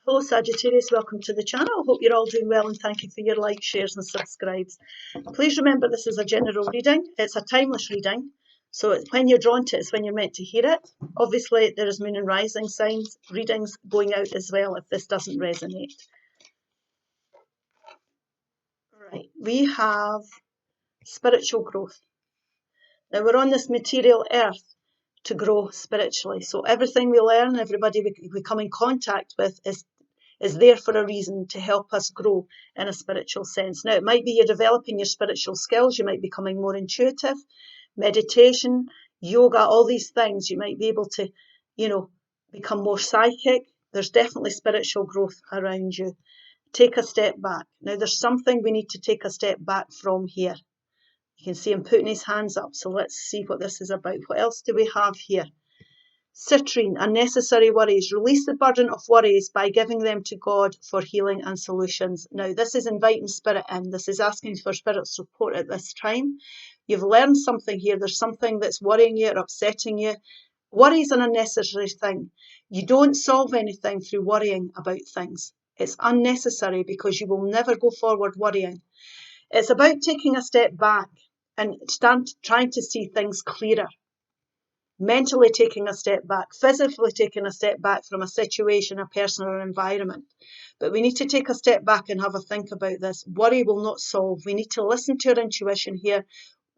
Hello Sagittarius, welcome to the channel. Hope you're all doing well and thank you for your likes, shares and subscribes. Please remember this is a general reading. It's a timeless reading. So when you're drawn to it, it's when you're meant to hear it. Obviously there is moon and rising signs, readings going out as well if this doesn't resonate. Right, we have spiritual growth. Now we're on this material earth to grow spiritually. So everything we learn, everybody we come in contact with is there for a reason to help us grow in a spiritual sense. Now, it might be you're developing your spiritual skills, you might be becoming more intuitive, meditation, yoga, all these things. You might be able to, become more psychic. There's definitely spiritual growth around you. Take a step back. Now, there's something we need to take a step back from here. You can see him putting his hands up, so let's see what this is about. What else do we have here? Citrine, unnecessary worries. Release the burden of worries by giving them to God for healing and solutions. Now, this is inviting spirit in. This is asking for spirit support at this time. You've learned something here. There's something that's worrying you or upsetting you. Worry is an unnecessary thing. You don't solve anything through worrying about things. It's unnecessary because you will never go forward worrying. It's about taking a step back and trying to see things clearer. Mentally taking a step back, physically taking a step back from a situation, a person or an environment. But we need to take a step back and have a think about this. Worry will not solve. We need to listen to your intuition here.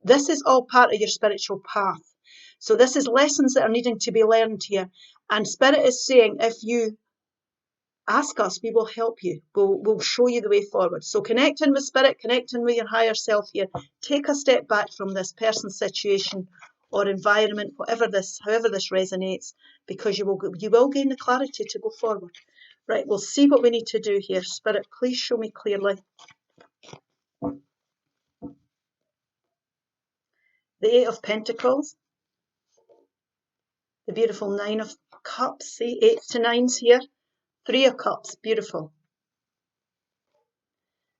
This is all part of your spiritual path. So this is lessons that are needing to be learned here. And Spirit is saying, if you ask us, we will help you. We'll show you the way forward. So connecting with Spirit, connecting with your higher self here. Take a step back from this person's situation or environment, however this resonates, because you will gain the clarity to go forward. Right, we'll see what we need to do here. Spirit, please show me clearly. The Eight of Pentacles, the beautiful Nine of Cups. See, 8s to 9s here. 3 of Cups, beautiful.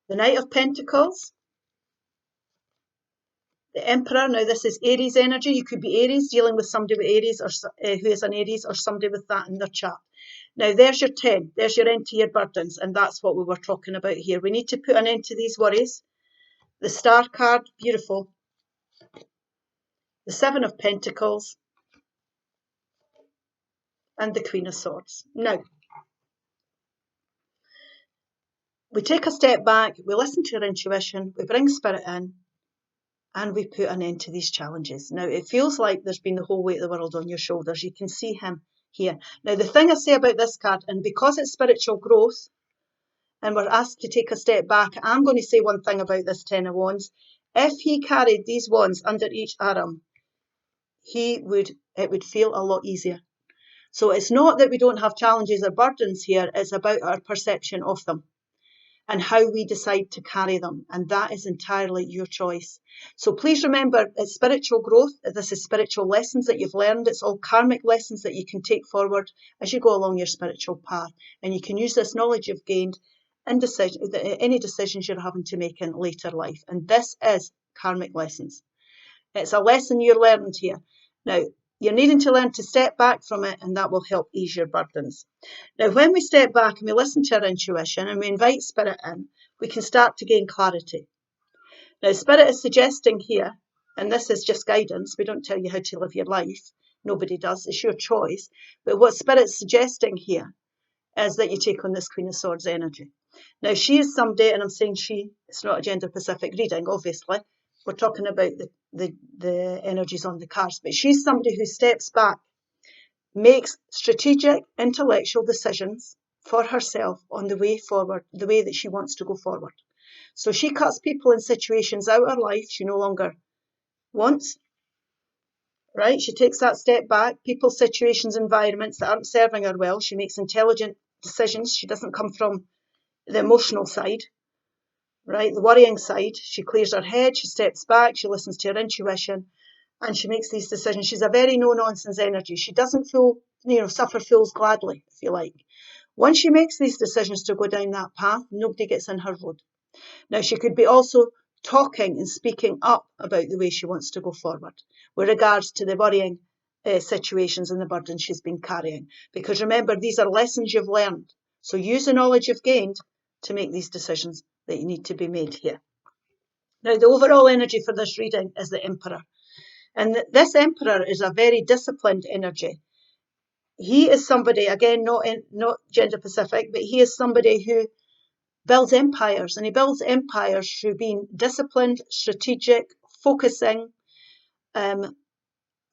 The Knight of Pentacles. The Emperor, now this is Aries energy. You could be Aries, dealing with somebody with Aries or who is an Aries, or somebody with that in their chart. Now there's your 10, there's your end to your burdens, and that's what we were talking about here. We need to put an end to these worries. The Star card, beautiful. The 7 of Pentacles. And the Queen of Swords. Now, we take a step back, we listen to our intuition, we bring Spirit in, and we put an end to these challenges. Now, it feels like there's been the whole weight of the world on your shoulders. You can see him here. Now, the thing I say about this card, and because it's spiritual growth, and we're asked to take a step back, I'm going to say one thing about this 10 of Wands. If he carried these wands under each arm, it would feel a lot easier. So it's not that we don't have challenges or burdens here, it's about our perception of them and how we decide to carry them. And that is entirely your choice. So please remember, it's spiritual growth. This is spiritual lessons that you've learned. It's all karmic lessons that you can take forward as you go along your spiritual path. And you can use this knowledge you've gained in any decisions you're having to make in later life. And this is karmic lessons. It's a lesson you're learned here. Now, you're needing to learn to step back from it, and that will help ease your burdens. Now, when we step back and we listen to our intuition and we invite Spirit in, we can start to gain clarity. Now, Spirit is suggesting here, and this is just guidance, we don't tell you how to live your life. Nobody does, it's your choice. But what Spirit's suggesting here is that you take on this Queen of Swords energy. Now, she is somebody, and I'm saying she, it's not a gender-specific reading, obviously. We're talking about the energies on the cards, but she's somebody who steps back, makes strategic, intellectual decisions for herself on the way forward, the way that she wants to go forward. So she cuts people and situations out of her life she no longer wants, right? She takes that step back, people, situations, environments that aren't serving her well. She makes intelligent decisions. She doesn't come from the emotional side. Right, the worrying side. She clears her head, she steps back, she listens to her intuition, and she makes these decisions. She's a very no-nonsense energy. She doesn't suffer fools gladly, if you like. Once she makes these decisions to go down that path, nobody gets in her road. Now, she could be also talking and speaking up about the way she wants to go forward with regards to the worrying situations and the burden she's been carrying. Because remember, these are lessons you've learned. So use the knowledge you've gained to make these decisions that you need to be made here. Now, the overall energy for this reading is the Emperor. And this Emperor is a very disciplined energy. He is somebody, again, not gender specific, but he is somebody who builds empires. And he builds empires through being disciplined, strategic, focusing,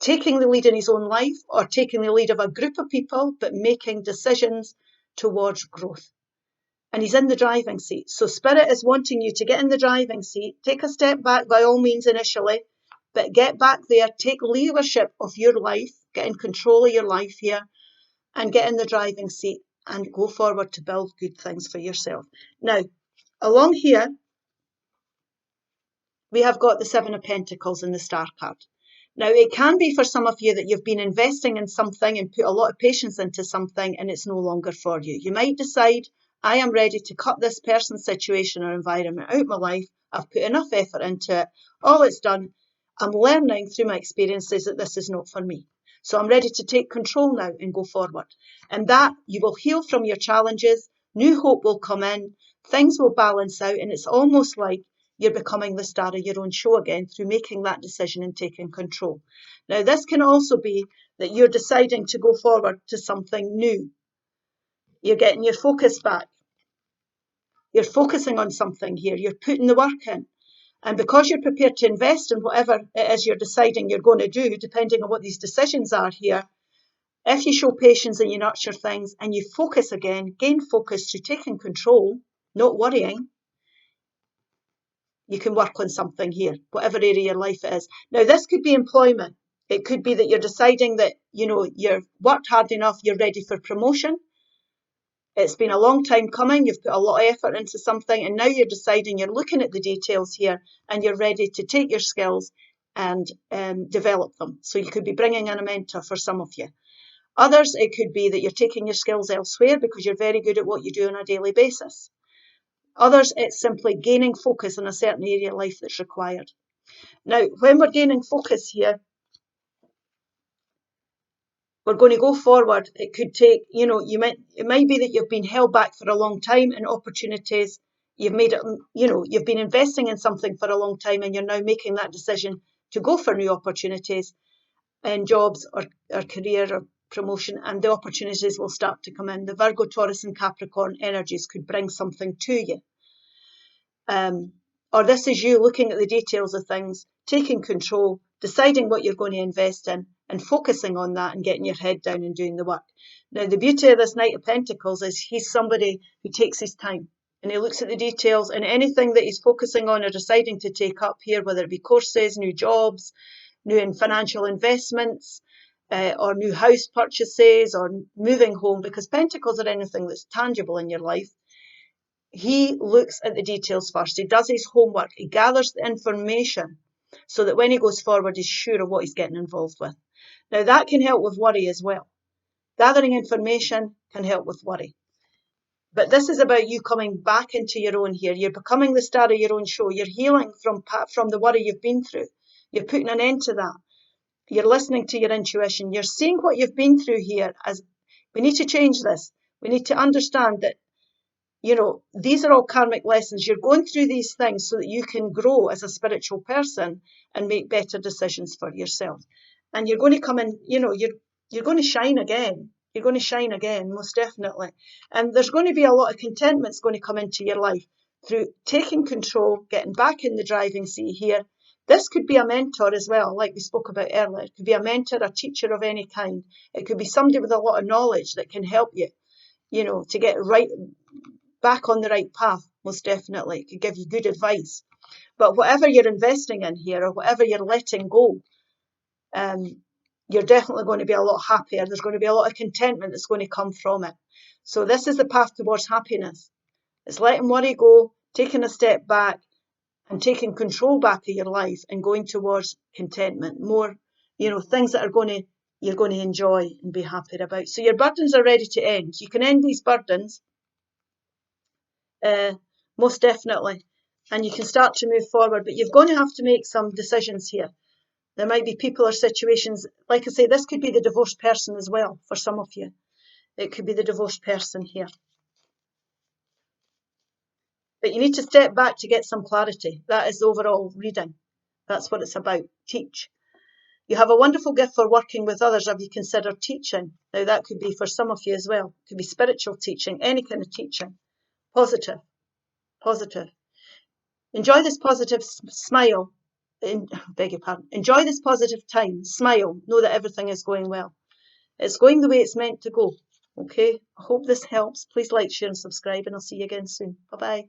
taking the lead in his own life or taking the lead of a group of people, but making decisions towards growth. And he's in the driving seat. So Spirit is wanting you to get in the driving seat, take a step back by all means initially, but get back there, take leadership of your life, get in control of your life here, and get in the driving seat and go forward to build good things for yourself. Now, along here, we have got the Seven of Pentacles and the Star card. Now, it can be for some of you that you've been investing in something and put a lot of patience into something and it's no longer for you. You might decide, I am ready to cut this person's situation or environment out of my life. I've put enough effort into it. All it's done, I'm learning through my experiences that this is not for me. So I'm ready to take control now and go forward. And that you will heal from your challenges. New hope will come in. Things will balance out. And it's almost like you're becoming the star of your own show again through making that decision and taking control. Now, this can also be that you're deciding to go forward to something new. You're getting your focus back. You're focusing on something here. You're putting the work in. And because you're prepared to invest in whatever it is you're deciding you're going to do, depending on what these decisions are here, if you show patience and you nurture things and you focus again, gain focus through taking control, not worrying, you can work on something here, whatever area of your life it is. Now, this could be employment. It could be that you're deciding that, you've worked hard enough, you're ready for promotion. It's been a long time coming. You've put a lot of effort into something, and now you're deciding, you're looking at the details here, and you're ready to take your skills and develop them. So you could be bringing in a mentor for some of you. Others, it could be that you're taking your skills elsewhere because you're very good at what you do on a daily basis. Others, it's simply gaining focus in a certain area of life that's required. Now, when we're gaining focus here, we're going to go forward. It could take, it might be that you've been held back for a long time in opportunities. You've made it, you've been investing in something for a long time and you're now making that decision to go for new opportunities in jobs or career or promotion, and the opportunities will start to come in. The Virgo, Taurus and Capricorn energies could bring something to you. Or this is you looking at the details of things, taking control, deciding what you're going to invest in and focusing on that and getting your head down and doing the work. Now, the beauty of this Knight of Pentacles is he's somebody who takes his time and he looks at the details, and anything that he's focusing on or deciding to take up here, whether it be courses, new jobs, new financial investments, or new house purchases or moving home, because Pentacles are anything that's tangible in your life. He looks at the details first. He does his homework. He gathers the information so that when he goes forward, he's sure of what he's getting involved with. Now, that can help with worry as well. Gathering information can help with worry. But this is about you coming back into your own here. You're becoming the star of your own show. You're healing from the worry you've been through. You're putting an end to that. You're listening to your intuition. You're seeing what you've been through here as, we need to change this. We need to understand that these are all karmic lessons. You're going through these things so that you can grow as a spiritual person and make better decisions for yourself. And you're going to come in, you're going to shine again. You're going to shine again, most definitely. And there's going to be a lot of contentment that's going to come into your life through taking control, getting back in the driving seat here. This could be a mentor as well, like we spoke about earlier. It could be a mentor, a teacher of any kind. It could be somebody with a lot of knowledge that can help you, to get right back on the right path, most definitely. It could give you good advice. But whatever you're investing in here or whatever you're letting go, you're definitely going to be a lot happier. There's going to be a lot of contentment that's going to come from it. So this is the path towards happiness. It's letting worry go, taking a step back and taking control back of your life and going towards contentment, more, things that you're going to enjoy and be happy about. So your burdens are ready to end. You can end these burdens, most definitely, and you can start to move forward, but you're going to have to make some decisions here. There might be people or situations, like I say, this could be the divorced person as well for some of you. It could be the divorced person here. But you need to step back to get some clarity. That is the overall reading. That's what it's about. Teach. You have a wonderful gift for working with others. Have you considered teaching? Now, that could be for some of you as well. It could be spiritual teaching, any kind of teaching. Positive. Positive. Enjoy this positive smile. Beg your pardon. Enjoy this positive time. Smile. Know that everything is going well. It's going the way it's meant to go. Okay? I hope this helps. Please like, share, and subscribe, and I'll see you again soon. Bye-bye.